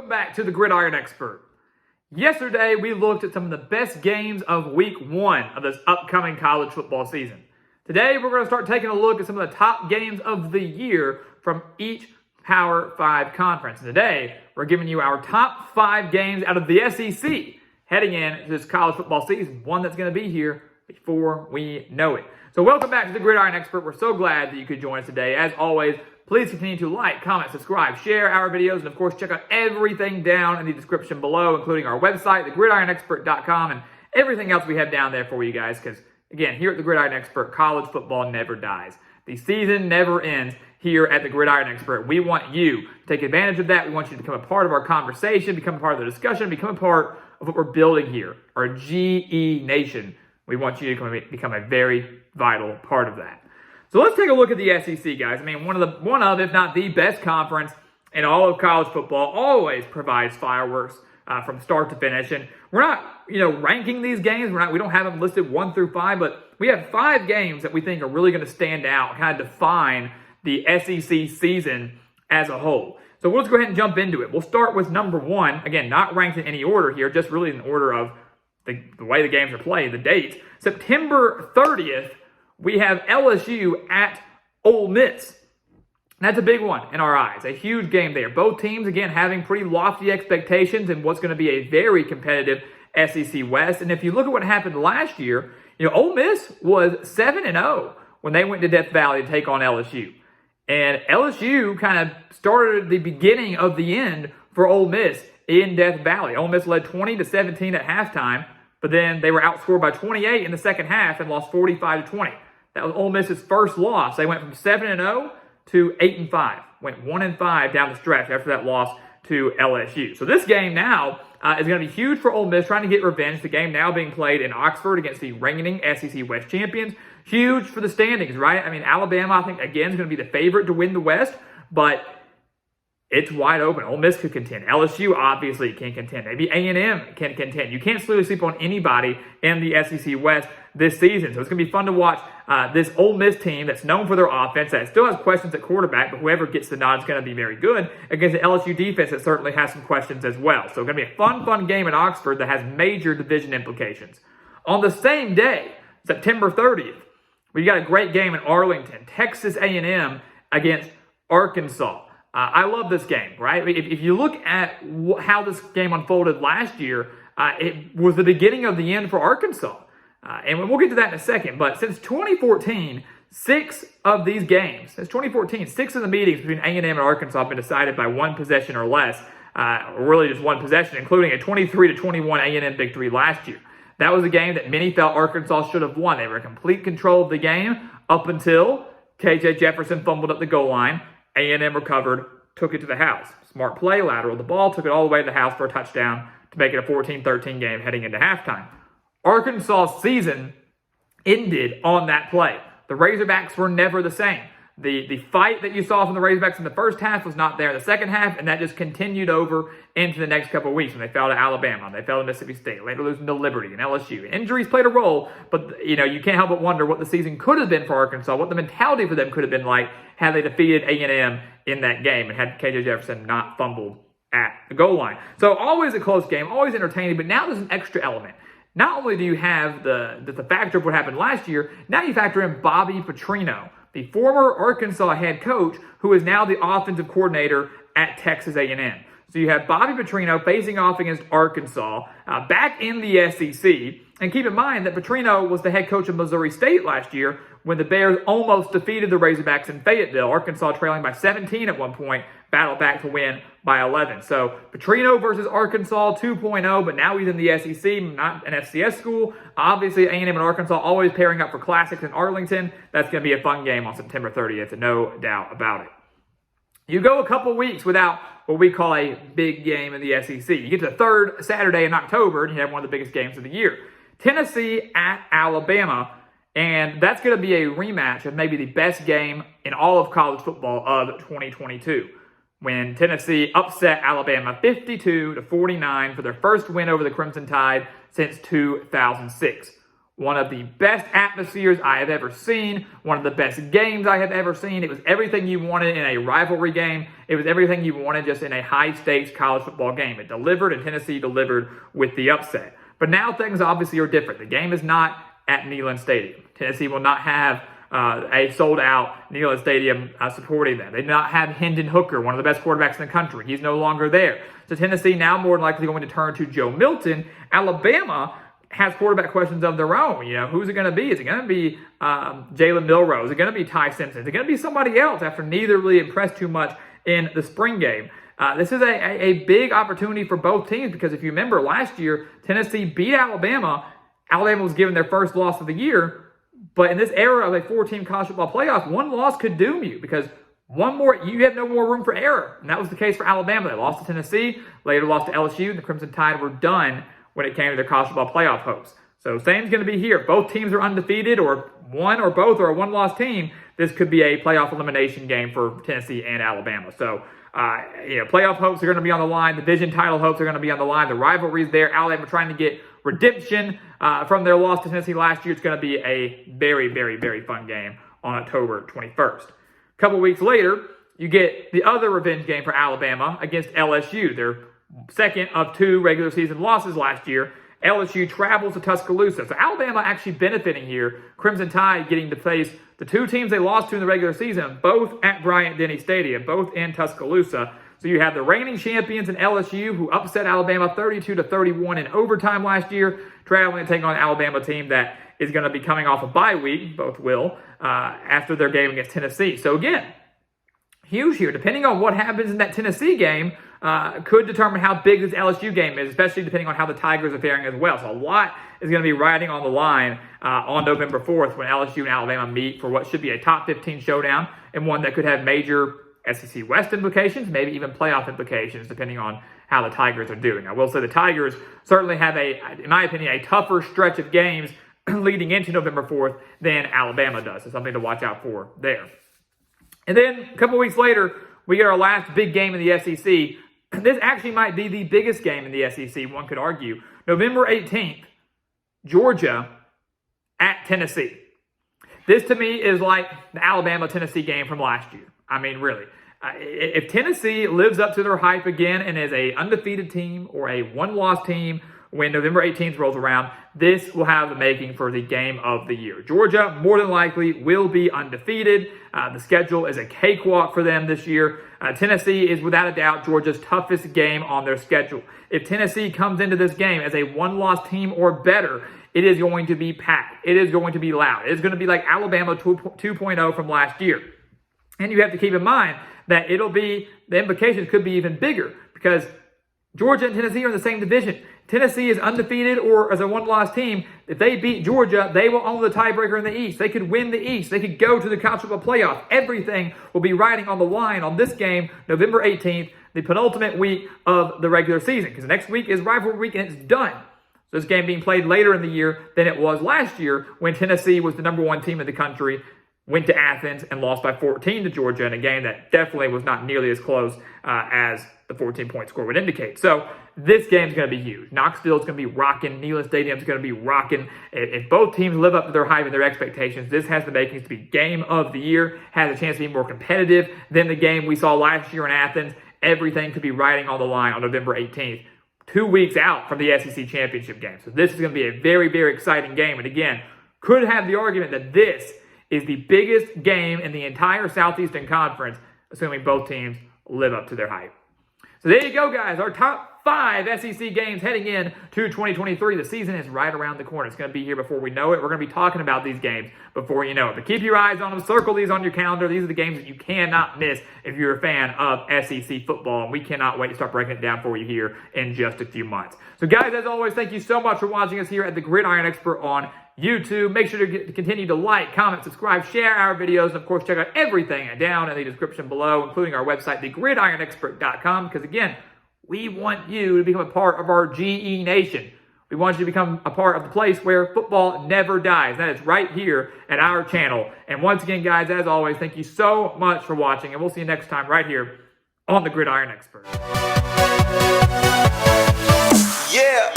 Welcome back to the Gridiron Expert. Yesterday, we looked at some of the best games of week 1 of this upcoming college football season. Today, we're going to start taking a look at some of the top games of the year from each Power 5 conference. And today, we're giving you our top 5 games out of the SEC heading into this college football season, one that's going to be here before we know it. So welcome back to the Gridiron Expert. We're so glad that you could join us today. As always, please continue to like, comment, subscribe, share our videos, and of course, check out everything down in the description below, including our website, thegridironexpert.com, and everything else we have down there for you guys, because again, here at the Gridiron Expert, college football never dies. The season never ends here at the Gridiron Expert. We want you to take advantage of that. We want you to become a part of our conversation, become a part of the discussion, become a part of what we're building here, our GE Nation. We want you to become a very vital part of that. So let's take a look at the SEC, guys. I mean, one of, if not the best conference in all of college football, always provides fireworks from start to finish. And we're not, ranking these games. We don't have them listed 1 through 5, but we have 5 games that we think are really going to stand out, kind of define the SEC season as a whole. So let's go ahead and jump into it. We'll start with number 1. Again, not ranked in any order here, just really in order of the way the games are played, the dates. September 30th, we have LSU at Ole Miss. That's a big one in our eyes, a huge game there. Both teams, again, having pretty lofty expectations in what's going to be a very competitive SEC West. And if you look at what happened last year, Ole Miss was 7-0 when they went to Death Valley to take on LSU. And LSU kind of started the beginning of the end for Ole Miss in Death Valley. Ole Miss led 20-17 at halftime, but then they were outscored by 28 in the second half and lost 45-20. That was Ole Miss's first loss. They went from 7-0 to 8-5. Went 1-5 down the stretch after that loss to LSU. So this game now is going to be huge for Ole Miss, trying to get revenge. The game now being played in Oxford against the reigning SEC West champions. Huge for the standings, right? I mean, Alabama, I think, again, is going to be the favorite to win the West, but it's wide open. Ole Miss could contend. LSU obviously can contend. Maybe A&M can contend. You can't really sleep on anybody in the SEC West this season. So it's going to be fun to watch this Ole Miss team that's known for their offense, that still has questions at quarterback, but whoever gets the nod is going to be very good, against the LSU defense that certainly has some questions as well. So it's going to be a fun game in Oxford that has major division implications. On the same day, September 30th, we got a great game in Arlington, Texas A&M against Arkansas. I love this game, right? If you look at how this game unfolded last year, it was the beginning of the end for Arkansas. And we'll get to that in a second. But since 2014, 6 of these games, since 2014, 6 of the meetings between A&M and Arkansas have been decided by 1 possession or less, or really just 1 possession, including a 23-21 A&M victory last year. That was a game that many felt Arkansas should have won. They were in complete control of the game up until KJ Jefferson fumbled up the goal line. A&M recovered, took it to the house. Smart play, lateral the ball, took it all the way to the house for a touchdown to make it a 14-13 game heading into halftime. Arkansas' season ended on that play. The Razorbacks were never the same. The fight that you saw from the Razorbacks in the first half was not there in the second half, and that just continued over into the next couple of weeks when they fell to Alabama, they fell to Mississippi State, later losing to Liberty and LSU. Injuries played a role, but you can't help but wonder what the season could have been for Arkansas, what the mentality for them could have been like had they defeated A&M in that game and had KJ Jefferson not fumbled at the goal line. So always a close game, always entertaining, but now there's an extra element. Not only do you have the factor of what happened last year, now you factor in Bobby Petrino, the former Arkansas head coach, who is now the offensive coordinator at Texas A&M. So you have Bobby Petrino facing off against Arkansas, back in the SEC. And keep in mind that Petrino was the head coach of Missouri State last year when the Bears almost defeated the Razorbacks in Fayetteville. Arkansas trailing by 17 at one point, battled back to win by 11. So Petrino versus Arkansas 2.0, but now he's in the SEC, not an FCS school. Obviously, A&M and Arkansas always pairing up for classics in Arlington. That's going to be a fun game on September 30th, no doubt about it. You go a couple weeks without what we call a big game in the SEC. You get to the third Saturday in October, and you have one of the biggest games of the year. Tennessee at Alabama, and that's going to be a rematch of maybe the best game in all of college football of 2022, when Tennessee upset Alabama 52-49 for their first win over the Crimson Tide since 2006. One of the best atmospheres I have ever seen. One of the best games I have ever seen. It was everything you wanted in a rivalry game. It was everything you wanted just in a high-stakes college football game. It delivered, and Tennessee delivered with the upset. But now things obviously are different. The game is not at Neyland Stadium. Tennessee will not have a sold-out Neyland Stadium supporting them. They do not have Hendon Hooker, one of the best quarterbacks in the country. He's no longer there. So Tennessee now more than likely going to turn to Joe Milton. Alabama has quarterback questions of their own. Who's it going to be? Is it going to be Jalen Milroe? Is it going to be Ty Simpson? Is it going to be somebody else after neither really impressed too much in the spring game? This is a big opportunity for both teams because if you remember last year, Tennessee beat Alabama. Alabama was given their first loss of the year. But in this era of a 4-team college football playoff, one loss could doom you because you have no more room for error. And that was the case for Alabama. They lost to Tennessee, later lost to LSU, and the Crimson Tide were done when it came to their college football playoff hopes. So same's going to be here. If both teams are undefeated or one or both are a one-loss team, this could be a playoff elimination game for Tennessee and Alabama. So, playoff hopes are going to be on the line. Division title hopes are going to be on the line. The rivalry's there. Alabama trying to get redemption from their loss to Tennessee last year. It's going to be a very, very, very fun game on October 21st. A couple weeks later, you get the other revenge game for Alabama against LSU. Their second of 2 regular season losses last year. LSU travels to Tuscaloosa. So Alabama actually benefiting here. Crimson Tide getting to face the 2 teams they lost to in the regular season, both at Bryant-Denny Stadium, both in Tuscaloosa. So you have the reigning champions in LSU who upset Alabama 32-31 in overtime last year, traveling to take on an Alabama team that is going to be coming off a bye week, both will, after their game against Tennessee. So again, huge here. Depending on what happens in that Tennessee game, could determine how big this LSU game is, especially depending on how the Tigers are faring as well. So a lot is going to be riding on the line on November 4th when LSU and Alabama meet for what should be a top 15 showdown and one that could have major SEC West implications, maybe even playoff implications, depending on how the Tigers are doing. I will say the Tigers certainly have in my opinion, a tougher stretch of games leading into November 4th than Alabama does. So something to watch out for there. And then a couple weeks later, we get our last big game in the SEC. This actually might be the biggest game in the SEC, one could argue. November 18th, Georgia at Tennessee. This to me is like the Alabama-Tennessee game from last year. I mean, really. If Tennessee lives up to their hype again and is a undefeated team or a one-loss team when November 18th rolls around, this will have the making for the game of the year. Georgia, more than likely, will be undefeated. The schedule is a cakewalk for them this year. Tennessee is, without a doubt, Georgia's toughest game on their schedule. If Tennessee comes into this game as a one-loss team or better, it is going to be packed. It is going to be loud. It is going to be like Alabama 2.0 from last year. And you have to keep in mind that the implications could be even bigger because Georgia and Tennessee are in the same division. Tennessee is undefeated or as a one-loss team. If they beat Georgia, they will own the tiebreaker in the East. They could win the East. They could go to the college football playoff. Everything will be riding on the line on this game, November 18th, the penultimate week of the regular season. Because next week is rivalry week and it's done. So this game being played later in the year than it was last year when Tennessee was the number 1 team in the country, went to Athens and lost by 14 to Georgia in a game that definitely was not nearly as close as the 14-point score would indicate. So this game is going to be huge. Knoxville is going to be rocking. Neyland Stadium is going to be rocking. If both teams live up to their hype and their expectations, this has the makings to be game of the year, has a chance to be more competitive than the game we saw last year in Athens. Everything could be riding on the line on November 18th, 2 weeks out from the SEC championship game. So this is going to be a very, very exciting game. And again, could have the argument that this is the biggest game in the entire Southeastern Conference, assuming both teams live up to their hype. So there you go, guys. Our top 5 SEC games heading in to 2023. The season is right around the corner. It's going to be here before we know it. We're going to be talking about these games before you know it. But keep your eyes on them. Circle these on your calendar. These are the games that you cannot miss if you're a fan of SEC football. And we cannot wait to start breaking it down for you here in just a few months. So, guys, as always, thank you so much for watching us here at the Gridiron Expert on YouTube. Make sure to continue to like, comment, subscribe, share our videos, and of course, check out everything down in the description below, including our website, thegridironexpert.com, because again, we want you to become a part of our GE Nation. We want you to become a part of the place where football never dies. That is right here at our channel. And once again, guys, as always, thank you so much for watching, and we'll see you next time right here on the Gridiron Expert. Yeah.